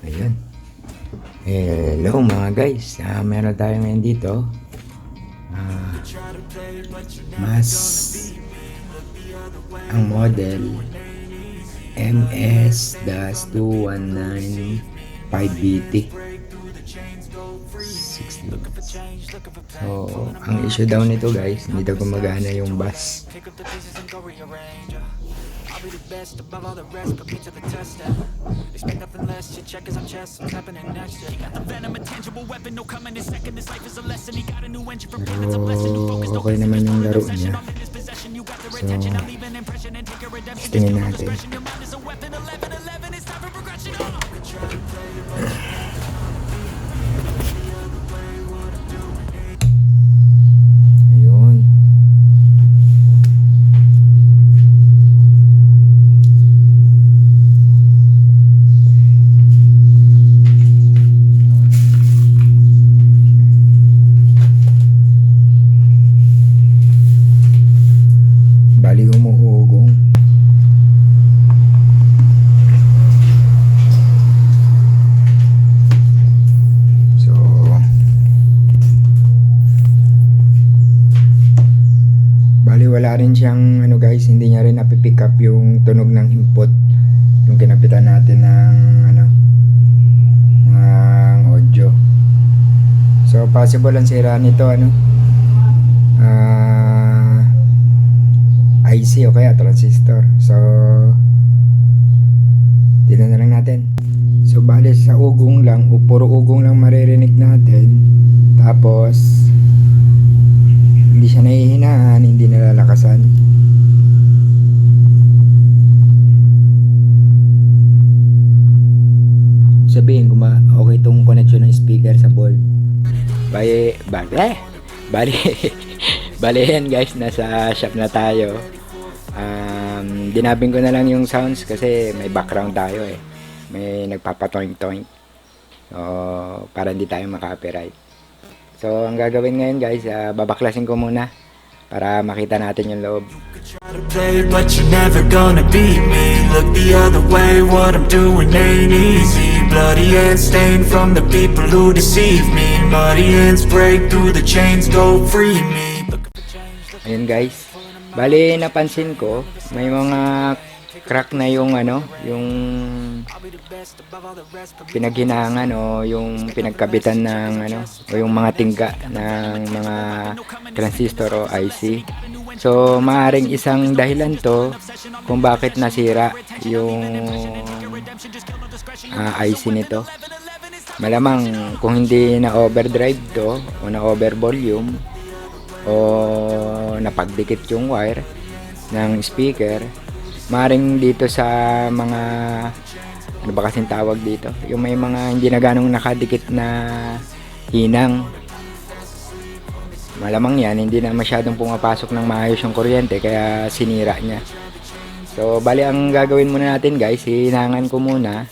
Ayun. Hello mga guys. Meron tayo ngayon dito. Mas ang model MS-2195BT 60. So, ang issue daw nito guys, hindi daw gumagana yung bus. I'll be the best above all the rest, put me to the test and expect nothing less, you check as I'm chess, what's happening next, yeah. He got the venom, a tangible weapon, no coming in second, this life is a lesson, he got a new engine for pain, it's a blessing, new focus, no okay naman yung laro niya. So, tingin natin. Bali humuhugong. So bali wala rin siyang ano guys, hindi niya rin napipick up yung tunog ng input yung kinapitan natin ng ano ng audio. So possible ang sira nito ano IC o kaya transistor. So tignan na lang natin. So bali sa ugong lang o puro ugong lang maririnig natin, tapos hindi siya nahihinaan, hindi nalalakasan. Sabihin okay itong connection ng speaker sa board. Bali yan guys, nasa shop na tayo. Dinabing ko na lang yung sounds kasi may background tayo eh. May nagpapatoink-toink. So, para hindi tayo maka-copyright. So, ang gagawin ngayon guys, babaklasin ko muna para makita natin yung loob. But you're never gonna beat me. Look the other way, what I'm doing ain't easy. Bloody hands stained from the people who deceive me. Muddy hands break through the chains, go free me. Ayun guys, bali napansin ko may mga crack na yung ano, yung pinaghinangan o yung pinagkabitan ng ano, o yung mga tingga ng mga transistor o IC. So maaring isang dahilan to kung bakit nasira yung IC nito. Malamang kung hindi na overdrive to o na over volume o napagdikit yung wire ng speaker, maring dito sa mga ano ba kasing tawag dito, yung may mga hindi na ganong nakadikit na hinang, malamang yan hindi na masyadong pumapasok ng maayos yung kuryente kaya sinira niya. So bali ang gagawin muna natin guys, hihinangan ko muna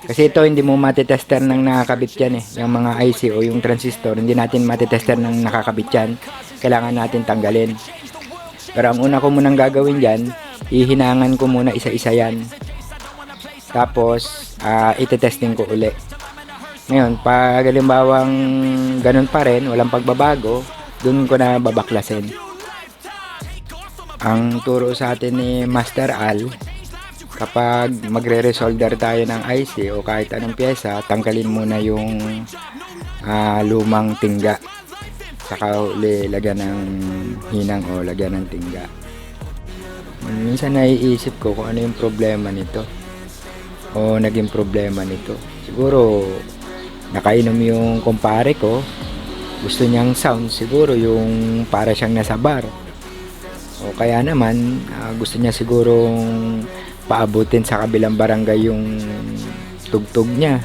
kasi ito hindi mo matitester ng nakakabit yan eh. Yung mga IC o yung transistor, hindi natin matitester ng nakakabit yan. Kailangan natin tanggalin. Pero ang una ko munang gagawin dyan, hihinangan ko muna isa-isa yan. Tapos, itetesting ko uli. Ngayon, pag halimbawang ganun pa rin, walang pagbabago, dun ko na babaklasin. Ang turo sa atin ni Master Al, kapag magre-resolder tayo ng IC o kahit anong pyesa, tanggalin muna yung lumang tingga, saka uli lagyan ng hinang o lagyan ng tingga. Minsan naiisip ko kung ano yung problema nito o naging problema nito. Siguro nakainom yung kumpare ko, gusto niyang sound, siguro yung para siyang nasa bar, o kaya naman gusto niya sigurong paabutin sa kabilang barangay yung tugtog niya.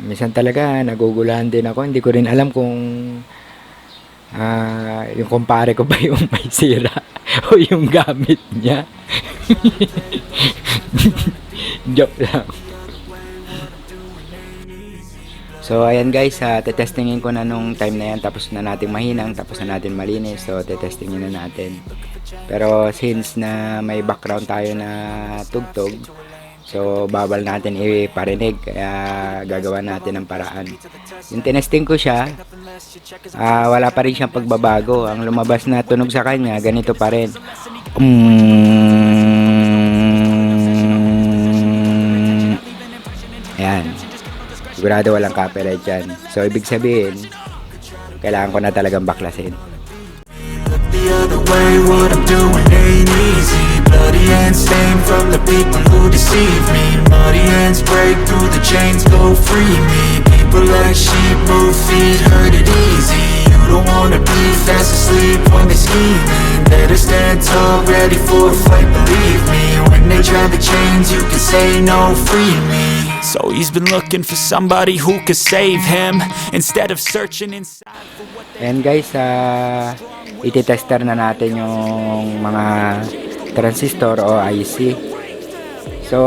Minsan talaga nagugulahan din ako, hindi ko rin alam kung yung kumpare ko ba yung may sira o yung gamit niya. Joke lang. So ayan guys, tetestingin ko na nung time na yan, tapos na natin mahinang, tapos na natin malinis. So tetestingin na natin. Pero since na may background tayo na tugtog, So, bawal natin iparinig. Kaya, gagawa natin ng paraan. Yung tinesting ko siya, wala pa rin siyang pagbabago. Ang lumabas na tunog sa kanya, ganito pa rin. Ayan. Sigurado walang copyright dyan. So, ibig sabihin, kailangan ko na talagang baklasin. The other way, what I'm doing ain't easy. Bloody hands stained from the people who deceive me. Muddy hands break through the chains, go free me. People like sheep move feet, hurt it easy. You don't wanna be fast asleep when they scheming. Better stand tall, ready for a fight, believe me. When they try the chains, you can say no, free me. So he's been looking for somebody who could save him, instead of searching inside. And guys, ititester na natin yung mga transistor o IC. So,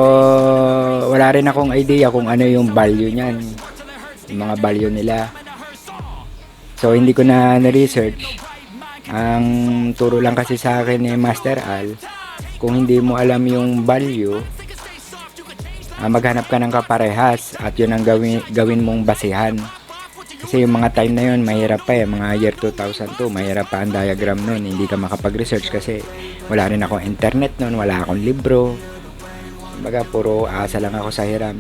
wala rin akong idea kung ano yung value niyan, yung mga value nila. So, hindi ko na na-research. Ang turo lang kasi sa akin ni Master Al, kung hindi mo alam yung value, maghanap ka ng kaparehas at yun ang gawin mong basihan. Kasi yung mga time na yun, mahirap pa mga year 2002, mahirap pa ang diagram nun, hindi ka makapag-research kasi wala rin akong internet nun, wala akong libro, baga puro asa lang ako sa hiram.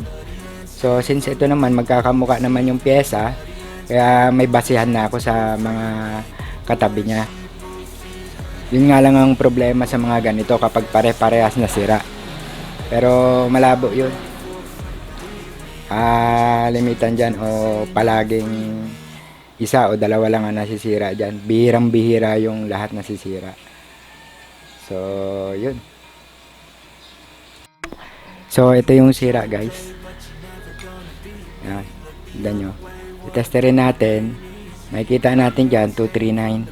So since ito naman, magkakamuka naman yung pyesa, kaya may basihan na ako sa mga katabi niya. Yun nga lang ang problema sa mga ganito kapag pare-parehas na sira, pero malabo yun. Limitan dyan o palaging isa o dalawa lang ang nasisira dyan. Bihirang bihira yung lahat nasisira. So yun. So ito yung sira guys. Yan, tignan nyo. I-testerin natin. Makikita natin dyan 239.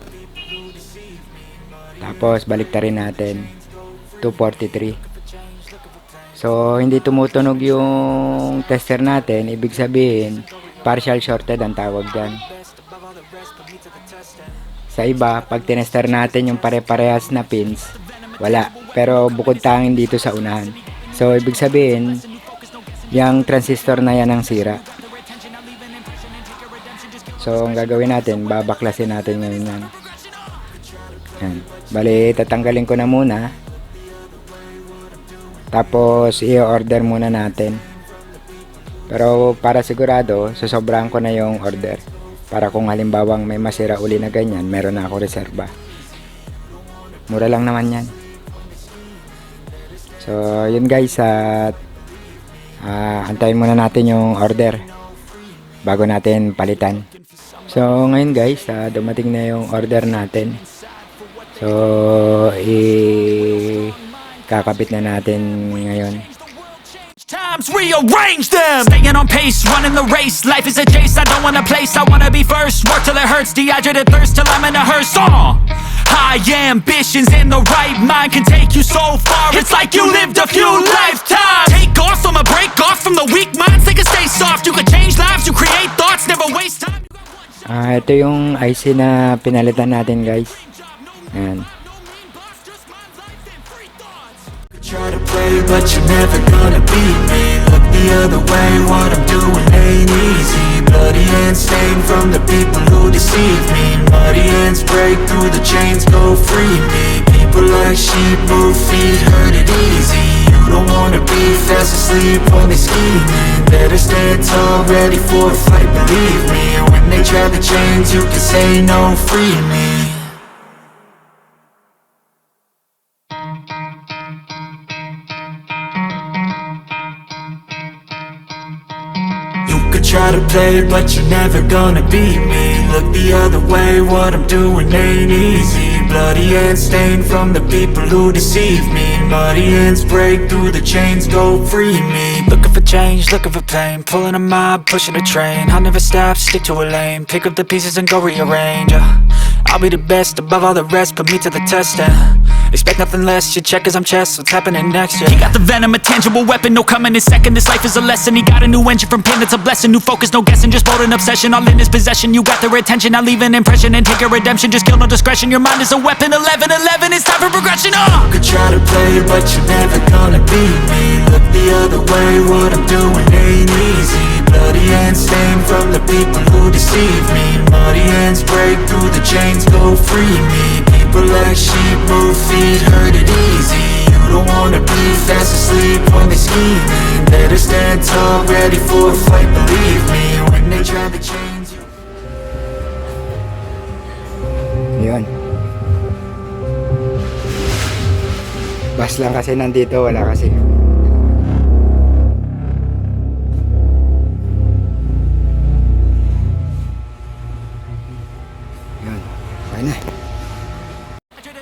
Tapos baliktarin natin 243. So, hindi tumutunog yung tester natin. Ibig sabihin, partial shorted ang tawag dyan. Sa iba, pag tinester natin yung pare-parehas na pins, wala. Pero bukod tangin dito sa unahan. So, ibig sabihin, yung transistor na yan ang sira. So, ang gagawin natin, babaklasin natin ngayon yan. Yan. Bali, tatanggalin ko na muna. Tapos i-order muna natin. Pero para sigurado, susobrahan ko na yung order. Para kung halimbawang may masira uli na ganyan, meron na ako reserba. Mura lang naman yan. So yun guys, at antayin muna natin yung order bago natin palitan. So ngayon guys, dumating na yung order natin. So kakabit na natin ngayon. Times rearrange them. Staying on pace, running the race. Life is a chase, I don't want a place. I wanna be first. Work till it hurts, dehydrated thirst till I'm in a hearse. High ambitions in the right mind can take you so far. It's like you lived a few lifetimes. Take off, I'ma break off from the weak minds. They can stay soft. You can change lives, you create thoughts, never waste time. Ito yung IC na pinalitan natin guys. Ayan. Try to play, but you're never gonna beat me. Look the other way, what I'm doing ain't easy. Bloody hands stained from the people who deceive me. Muddy hands break through the chains, go free me. People like sheep move feet, hurt it easy. You don't wanna be fast asleep when they scheming. Better stand tall, ready for a fight, believe me. When they try the chains, you can say no, free me. Try to play, but you're never gonna beat me. Look the other way, what I'm doing ain't easy. Bloody hands stained from the people who deceive me. Muddy hands break through the chains, go free me. Looking for change, looking for pain. Pulling a mob, pushing a train. I'll never stop, stick to a lane. Pick up the pieces and go rearrange. I'll be the best above all the rest, put me to the test. Expect nothing less, your check is I'm chess. What's happening next? He got the venom, a tangible weapon. No coming in second, this life is a lesson. He got a new engine from pain, that's a blessing. New focus, no guessing, just bold and obsession. All in his possession, you got their attention. I'll leave an impression and take your redemption. Just kill no discretion, your mind is a weapon. 11-11, it's time for progression. You could try to play, but you're never gonna beat me. Look the other way, what I'm doing ain't easy. Bloody hands stained from the people who deceive me. Muddy hands break through the chains, go free me. People like sheep move feet, hurt it easy. You don't wanna be fast asleep when they scheming. Better stand tall, ready for a fight, believe me. When they try to change you. Yun. Bus lang kasi nandito, wala kasi. Yun. Okay na.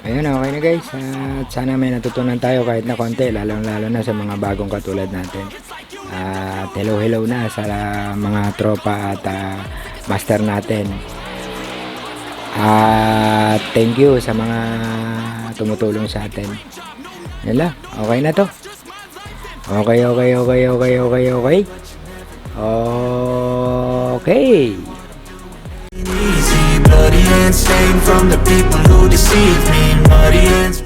Ayun, okay na guys. At sana may natutunan tayo kahit na konti, lalo na sa mga bagong katulad natin. At hello na sa mga tropa at master natin. At thank you sa mga tumutulong sa atin. Yan lang. Okay na to. Okay. Okay. Easy, bloody hands stained from the people who deceive me. Muddy hands.